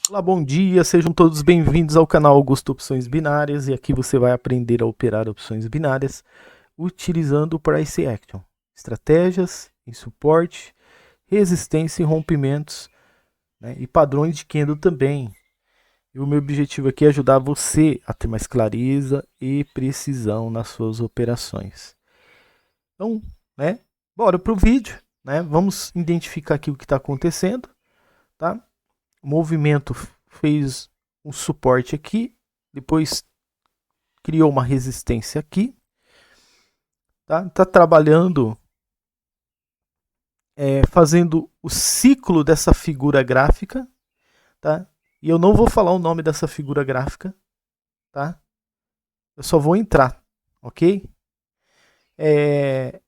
Olá, bom dia, sejam todos bem-vindos ao canal Augusto Opções Binárias e aqui você vai aprender a operar opções binárias utilizando o Price Action, estratégias em suporte, resistência e rompimentos, né, e padrões de candle também. E o meu objetivo aqui é ajudar você a ter mais clareza e precisão nas suas operações. Então, né, bora pro vídeo, né? Vamos identificar aqui o que está acontecendo, tá? O movimento fez um suporte aqui, depois criou uma resistência aqui, tá trabalhando, fazendo o ciclo dessa figura gráfica, tá? E eu não vou falar o nome dessa figura gráfica, tá? Eu só vou entrar, ok? É,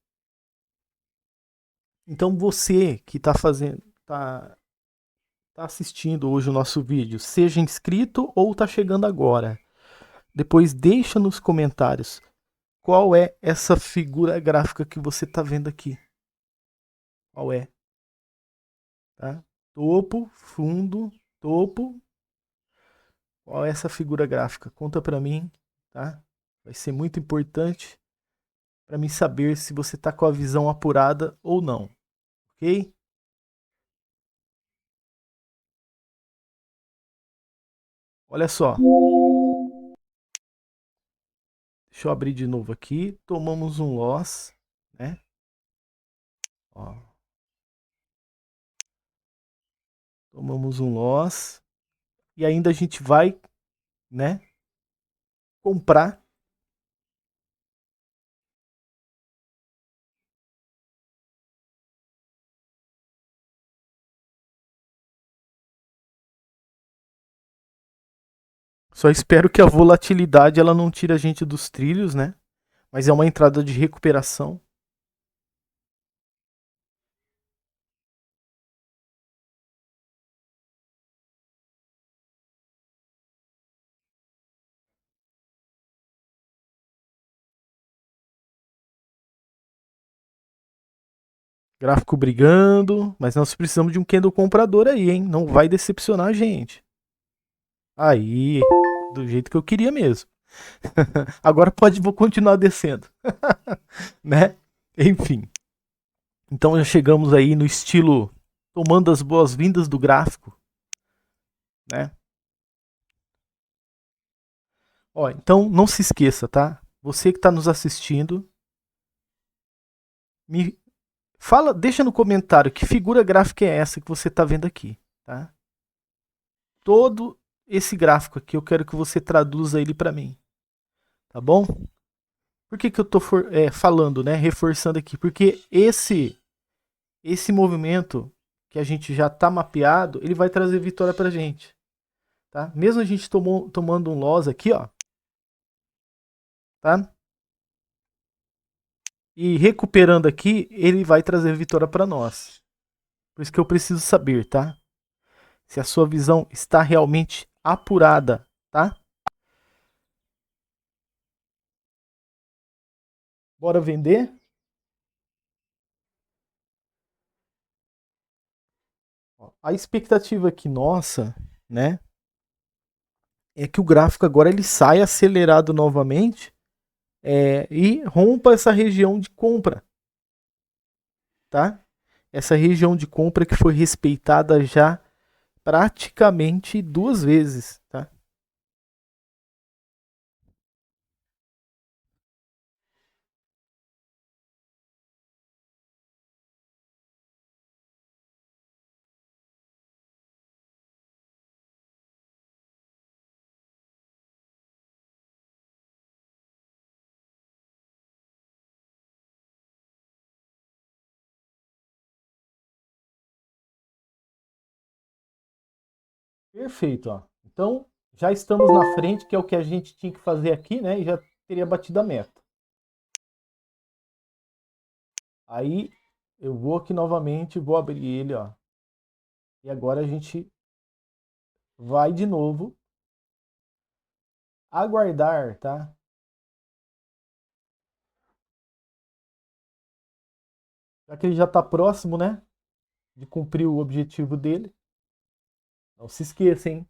então você que está fazendo, tá assistindo hoje o nosso vídeo, seja inscrito ou está chegando agora, depois deixa nos comentários qual é essa figura gráfica que você está vendo aqui. Qual é? Tá? Topo, fundo, topo. Qual é essa figura gráfica? Conta para mim, tá? Vai ser muito importante para mim saber se você está com a visão apurada ou não, ok? Olha só, deixa eu abrir de novo aqui. Tomamos um loss, né? Ó, tomamos um loss e ainda a gente vai, né? Comprar. Só espero que a volatilidade ela não tire a gente dos trilhos, né? Mas é uma entrada de recuperação. Gráfico brigando, mas nós precisamos de um candle comprador aí, hein? Não vai decepcionar a gente. Aí, do jeito que eu queria mesmo. Agora vou continuar descendo, né? Enfim. Então já chegamos aí no estilo tomando as boas-vindas do gráfico, né? Ó, então não se esqueça, tá? Você que está nos assistindo, me fala, deixa no comentário que figura gráfica é essa que você está vendo aqui, tá? Todo esse gráfico aqui eu quero que você traduza ele para mim, tá bom? Por que eu estou falando, né? Reforçando aqui, porque esse movimento que a gente já está mapeado, ele vai trazer vitória para a gente, tá? Mesmo a gente tomando um loss aqui, ó, tá? E recuperando aqui, ele vai trazer vitória para nós. Por isso que eu preciso saber, tá? Se a sua visão está realmente apurada, tá? Bora vender? A expectativa aqui nossa, né, é que o gráfico agora ele saia acelerado novamente, e rompa essa região de compra, tá? Essa região de compra que foi respeitada já praticamente duas vezes, tá? Perfeito, ó. Então, já estamos na frente, que é o que a gente tinha que fazer aqui, né? E já teria batido a meta. Aí, eu vou aqui novamente, vou abrir ele, ó. E agora a gente vai de novo aguardar, tá? Já que ele já está próximo, né? De cumprir o objetivo dele. Não se esqueça, hein?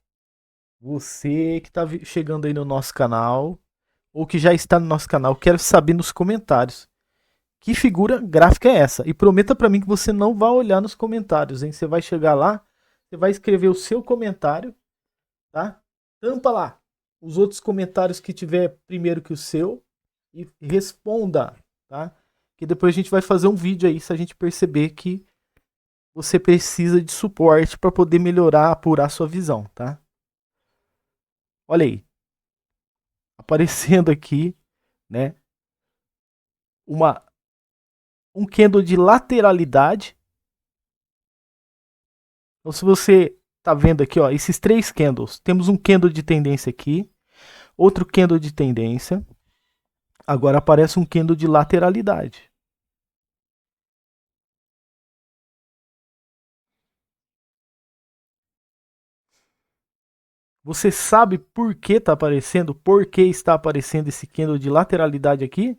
Você que está chegando aí no nosso canal, ou que já está no nosso canal, quero saber nos comentários que figura gráfica é essa. E prometa para mim que você não vai olhar nos comentários, hein? Você vai chegar lá, você vai escrever o seu comentário, tá? Tampa lá os outros comentários que tiver primeiro que o seu e responda, tá? Que depois a gente vai fazer um vídeo aí se a gente perceber que você precisa de suporte para poder melhorar, apurar sua visão, tá? Olha aí, aparecendo aqui, né? Uma um candle de lateralidade. Então, se você tá vendo aqui, ó, esses três candles, temos um candle de tendência aqui, outro candle de tendência. Agora aparece um candle de lateralidade. Você sabe por que está aparecendo? Por que está aparecendo esse candle de lateralidade aqui?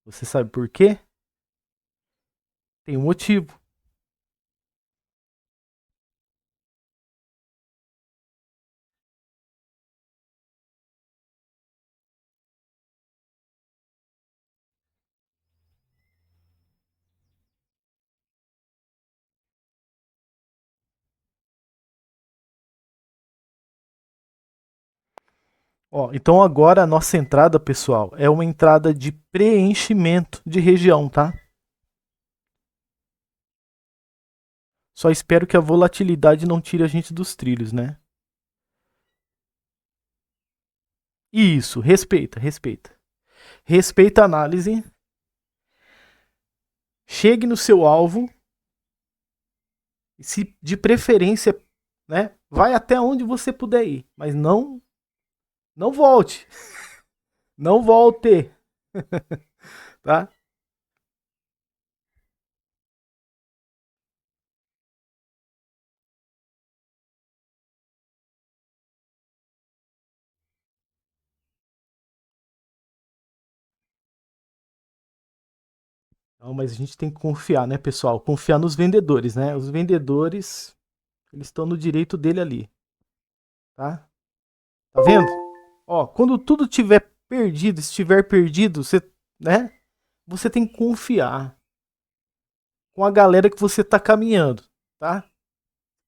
Você sabe por quê? Tem um motivo. Ó, então agora a nossa entrada, pessoal, é uma entrada de preenchimento de região, tá? Só espero que a volatilidade não tire a gente dos trilhos, né? Isso, respeita, respeita. Respeita a análise. Chegue no seu alvo. E se de preferência, né, vai até onde você puder ir, mas não volte. Não volte, tá? Não, mas a gente tem que confiar, né, pessoal? Confiar nos vendedores, né? Os vendedores, eles estão no direito dele ali, tá? Tá vendo? Ó, quando tudo estiver perdido, você, né? Você tem que confiar com a galera que você tá caminhando, tá?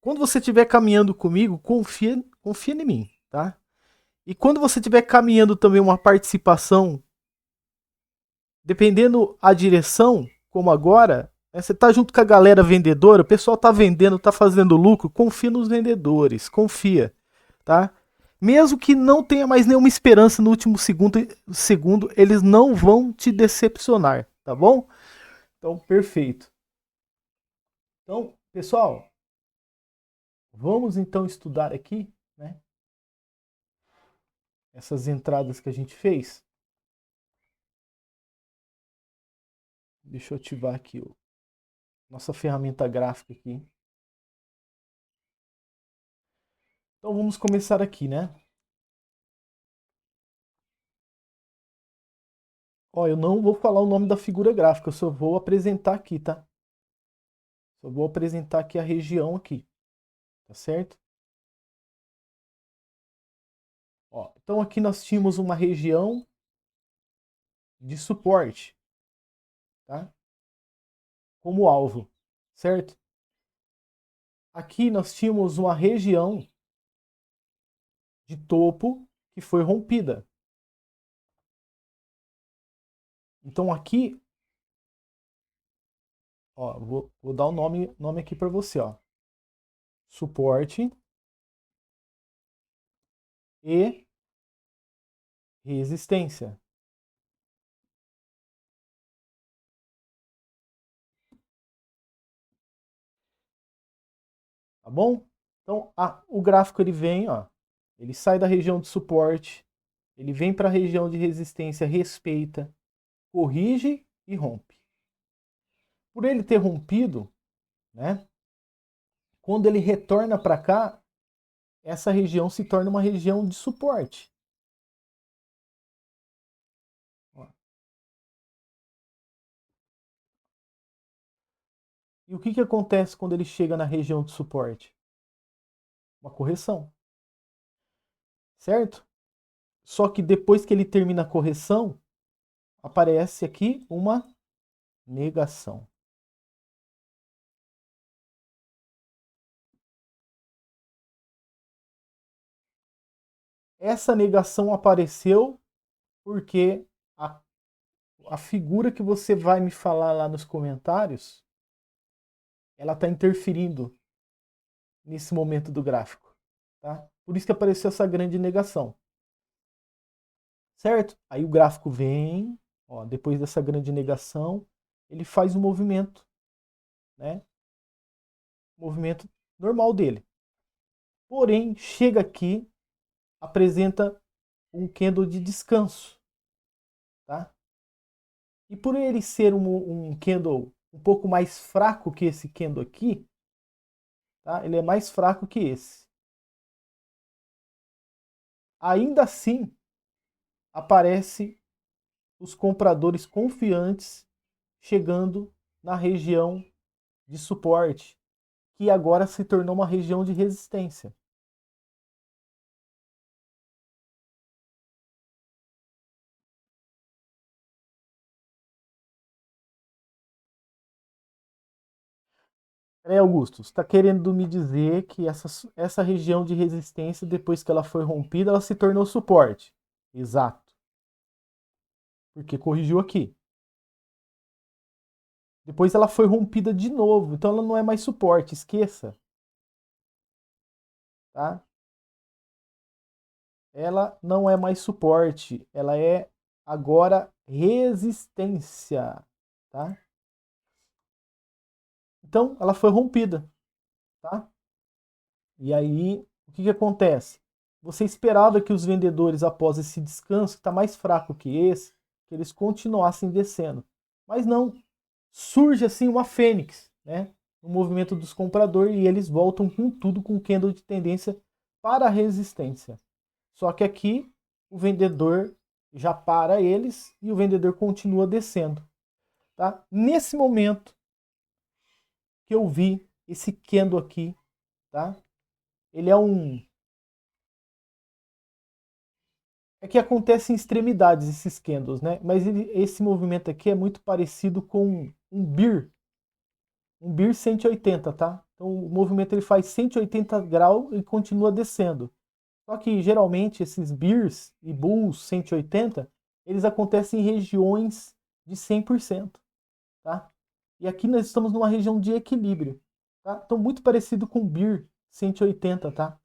Quando você estiver caminhando comigo, confia em mim, tá? E quando você estiver caminhando também uma participação, dependendo a direção, como agora, né, você tá junto com a galera vendedora, o pessoal tá vendendo, tá fazendo lucro, confia nos vendedores, confia, tá? Mesmo que não tenha mais nenhuma esperança no último segundo, eles não vão te decepcionar, tá bom? Então, perfeito. Então, pessoal, vamos então estudar aqui, né, essas entradas que a gente fez. Deixa eu ativar aqui nossa ferramenta gráfica aqui. Então vamos começar aqui, né? Ó, eu não vou falar o nome da figura gráfica, eu só vou apresentar aqui, tá? Só vou apresentar aqui a região aqui, tá certo? Ó, então aqui nós tínhamos uma região de suporte, tá? Como alvo, certo? Aqui nós tínhamos uma região de topo que foi rompida. Então aqui, ó, vou dar o nome aqui para você, ó. Suporte e resistência. Tá bom? Então, o gráfico ele vem, ó, ele sai da região de suporte, ele vem para a região de resistência, respeita, corrige e rompe. Por ele ter rompido, né? Quando ele retorna para cá, essa região se torna uma região de suporte. Ó. E o que acontece quando ele chega na região de suporte? uma correção, certo? Só que depois que ele termina a correção, aparece aqui uma negação. Essa negação apareceu porque a figura que você vai me falar lá nos comentários, ela está interferindo nesse momento do gráfico, tá? Por isso que apareceu essa grande negação, certo? Aí o gráfico vem, ó, depois dessa grande negação, ele faz um movimento, né? Movimento normal dele. Porém, chega aqui, apresenta um candle de descanso, tá? E por ele ser um candle um pouco mais fraco que esse candle aqui, tá? Ele é mais fraco que esse. Ainda assim, aparece os compradores confiantes chegando na região de suporte, que agora se tornou uma região de resistência. Peraí, Augusto, você está querendo me dizer que essa região de resistência, depois que ela foi rompida, ela se tornou suporte? Exato, porque corrigiu aqui. Depois ela foi rompida de novo, então ela não é mais suporte, esqueça. Tá? Ela não é mais suporte, ela é agora resistência. Tá? Então ela foi rompida. Tá? E aí, o que acontece? Você esperava que os vendedores, após esse descanso, que está mais fraco que esse, que eles continuassem descendo. Mas não. Surge assim uma fênix, né? No movimento dos compradores e eles voltam com tudo, com candle de tendência para a resistência. Só que aqui o vendedor já para eles e o vendedor continua descendo. Tá? Nesse momento que eu vi esse candle aqui, tá? Ele é um... É que acontece em extremidades esses candles, né? Mas esse movimento aqui é muito parecido com um BIR 180, tá? Então o movimento ele faz 180 graus e continua descendo. Só que geralmente esses BIRs e Bulls 180, eles acontecem em regiões de 100%, tá? E aqui nós estamos numa região de equilíbrio, tá? Então muito parecido com o BIR 180, tá?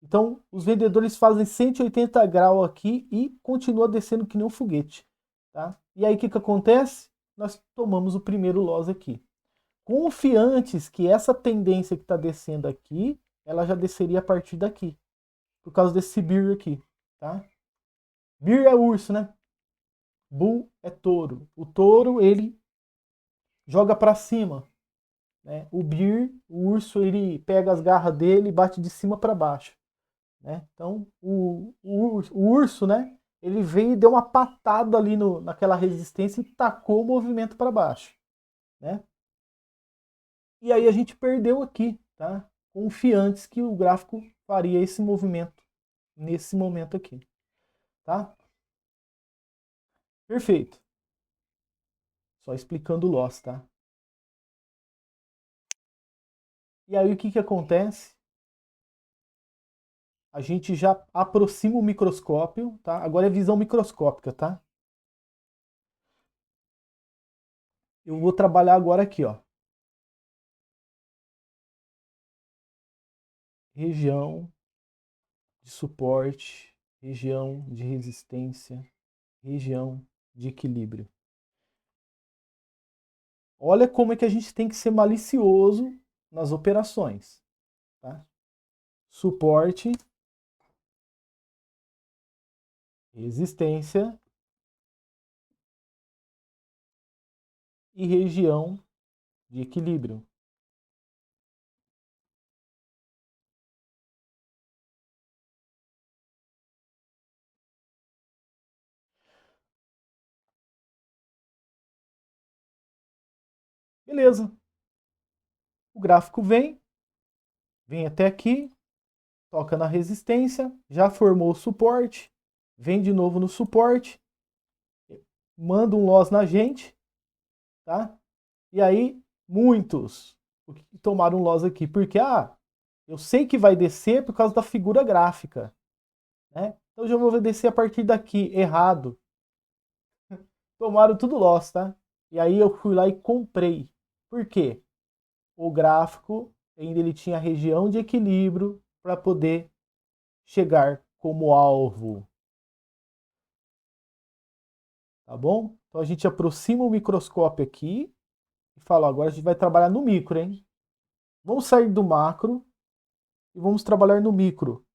Então, os vendedores fazem 180 graus aqui e continua descendo que nem um foguete. Tá? E aí, o que acontece? Nós tomamos o primeiro loss aqui. Confiantes que essa tendência que está descendo aqui, ela já desceria a partir daqui. Por causa desse BIR aqui. Tá? BIR é urso, né? Bull é touro. O touro, ele joga para cima. Né? O BIR, o urso, ele pega as garras dele e bate de cima para baixo. Né? Então, o urso, né, ele veio e deu uma patada ali naquela resistência e tacou o movimento para baixo. Né? E aí a gente perdeu aqui, tá? Confiantes que o gráfico faria esse movimento nesse momento aqui. Tá? Perfeito. Só explicando o loss, tá? E aí o que acontece? A gente já aproxima o microscópio, tá? Agora é visão microscópica, tá? Eu vou trabalhar agora aqui, ó. Região de suporte, região de resistência, região de equilíbrio. Olha como é que a gente tem que ser malicioso nas operações. Tá? Suporte, resistência e região de equilíbrio. Beleza. O gráfico vem até aqui, toca na resistência, já formou o suporte, vem de novo no suporte, manda um loss na gente, tá? E aí, muitos tomaram um loss aqui, porque, eu sei que vai descer por causa da figura gráfica, né? Então, eu já vou descer a partir daqui, errado. Tomaram tudo loss, tá? E aí, eu fui lá e comprei. Por quê? O gráfico, ainda ele tinha a região de equilíbrio para poder chegar como alvo. Tá bom? Então, a gente aproxima o microscópio aqui e fala, agora a gente vai trabalhar no micro, hein? Vamos sair do macro e vamos trabalhar no micro.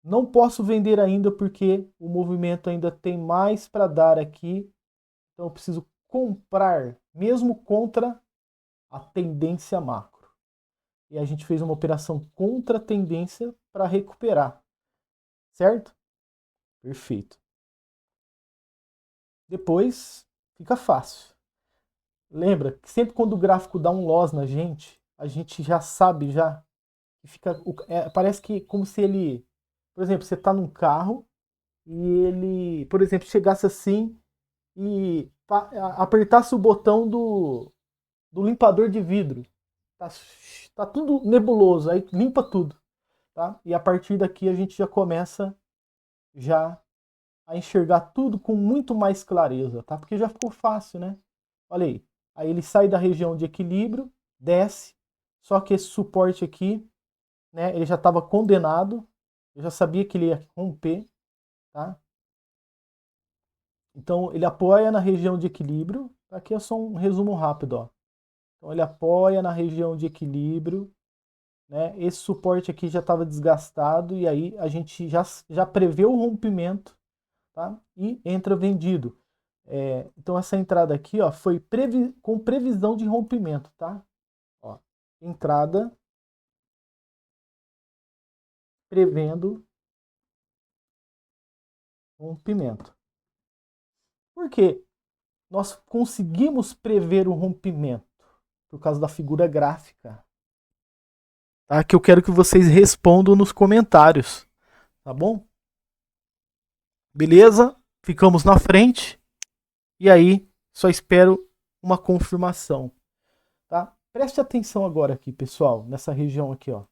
Não posso vender ainda porque o movimento ainda tem mais para dar aqui. Então eu preciso comprar, mesmo contra a tendência macro. E a gente fez uma operação contra a tendência para recuperar. Certo? Perfeito. Depois fica fácil. Lembra que sempre quando o gráfico dá um loss na gente, a gente já sabe já. Fica, parece que como se ele, por exemplo, você está num carro e ele, por exemplo, chegasse assim e apertasse o botão do limpador de vidro. Tá tudo nebuloso, aí limpa tudo, tá? E a partir daqui a gente já começa já a enxergar tudo com muito mais clareza, tá? Porque já ficou fácil, né? Olha aí. Aí ele sai da região de equilíbrio, desce, só que esse suporte aqui, né, ele já estava condenado, eu já sabia que ele ia romper, tá? Então ele apoia na região de equilíbrio, aqui é só um resumo rápido, ó. Então ele apoia na região de equilíbrio, né? Esse suporte aqui já estava desgastado e aí a gente já prevê o rompimento, tá? E entra vendido. Então essa entrada aqui, ó, foi com previsão de rompimento, tá? Ó, entrada prevendo rompimento. Por quê? Nós conseguimos prever o rompimento por causa da figura gráfica. Tá? Que eu quero que vocês respondam nos comentários, tá bom? Beleza? Ficamos na frente. E aí, só espero uma confirmação, tá? Preste atenção agora aqui, pessoal, nessa região aqui, ó.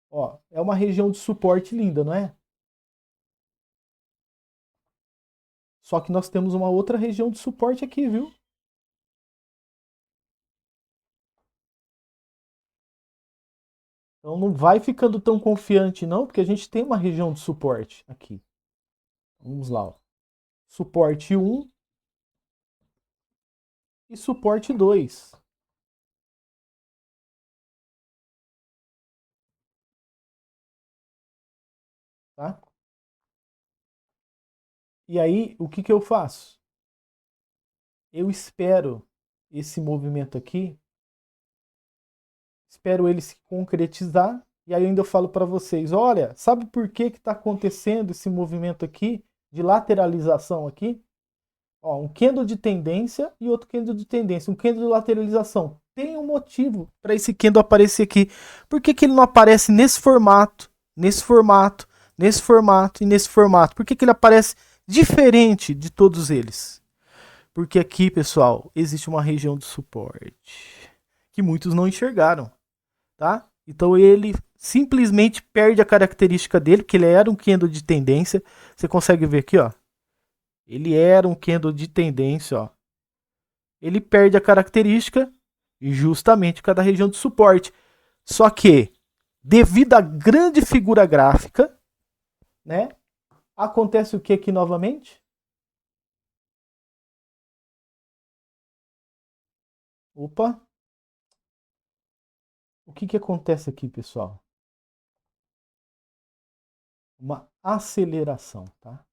Ó, é uma região de suporte linda, não é? Só que nós temos uma outra região de suporte aqui, viu? Então não vai ficando tão confiante não, porque a gente tem uma região de suporte aqui. Vamos lá, ó. Suporte 1 e suporte 2. Tá? E aí, o que eu faço? Eu espero esse movimento aqui, espero ele se concretizar, e aí ainda eu falo para vocês, olha, sabe por que está acontecendo esse movimento aqui, de lateralização aqui? Ó, um candle de tendência e outro candle de tendência, um candle de lateralização. Tem um motivo para esse candle aparecer aqui. Por que ele não aparece nesse formato, nesse formato, nesse formato e nesse formato? Por que ele aparece diferente de todos eles? Porque aqui, pessoal, existe uma região de suporte que muitos não enxergaram, tá? Então ele simplesmente perde a característica dele, que ele era um candle de tendência. Você consegue ver aqui, ó. Ele era um candle de tendência, ó. Ele perde a característica justamente por causa da região de suporte. Só que, devido à grande figura gráfica, né? Acontece o que aqui novamente? Opa! O que acontece aqui, pessoal? Uma aceleração, tá?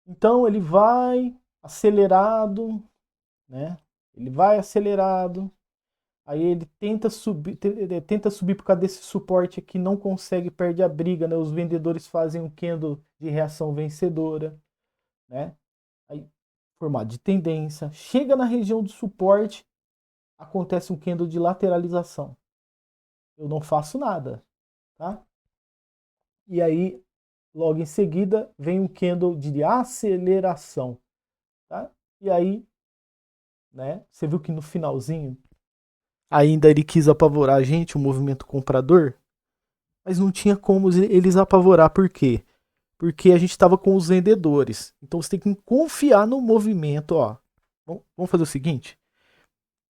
Então ele vai acelerado, né? Ele vai acelerado. Aí ele tenta subir por causa desse suporte aqui, não consegue, perde a briga, né? Os vendedores fazem um candle de reação vencedora, né? Aí formato de tendência, chega na região do suporte, acontece um candle de lateralização. Eu não faço nada, tá? E aí, logo em seguida, vem um candle de aceleração, tá? E aí, né, você viu que no finalzinho, ainda ele quis apavorar a gente, o movimento comprador, mas não tinha como eles apavorar, por quê? Porque a gente estava com os vendedores. Então você tem que confiar no movimento, ó. Vamos fazer o seguinte,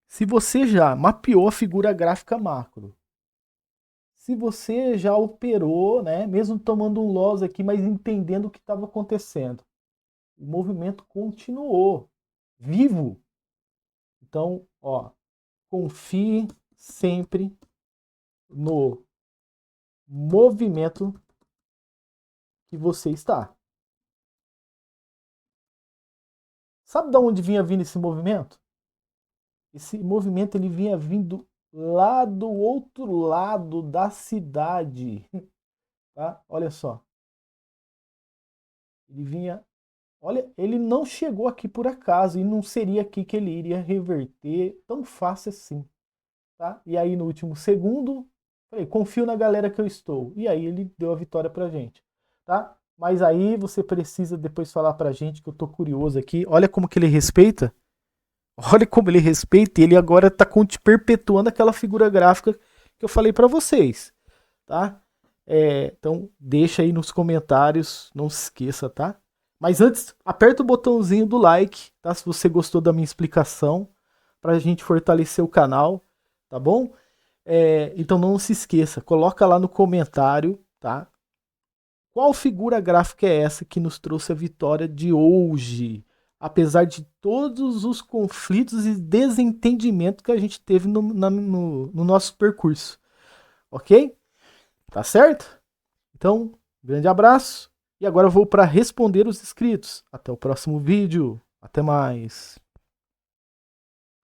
se você já mapeou a figura gráfica macro, se você já operou, né, mesmo tomando um loss aqui, mas entendendo o que estava acontecendo, o movimento continuou vivo. Então, ó, confie sempre no movimento que você está. Sabe de onde vinha vindo esse movimento? Esse movimento ele vinha vindo lá do outro lado da cidade, tá? Olha só. Ele vinha, olha, ele não chegou aqui por acaso e não seria aqui que ele iria reverter tão fácil assim, tá? E aí no último segundo, falei, confio na galera que eu estou. E aí ele deu a vitória pra gente, tá? Mas aí você precisa depois falar pra gente que eu tô curioso aqui. Olha como que ele respeita. Olha como ele respeita e ele agora está perpetuando aquela figura gráfica que eu falei para vocês, tá? Então deixa aí nos comentários, não se esqueça, tá? Mas antes, aperta o botãozinho do like, tá? Se você gostou da minha explicação, para a gente fortalecer o canal, tá bom? Então não se esqueça, coloca lá no comentário, tá? Qual figura gráfica é essa que nos trouxe a vitória de hoje? Apesar de todos os conflitos e desentendimentos que a gente teve no nosso percurso. Ok? Tá certo? Então, grande abraço. E agora eu vou para responder os inscritos. Até o próximo vídeo. Até mais.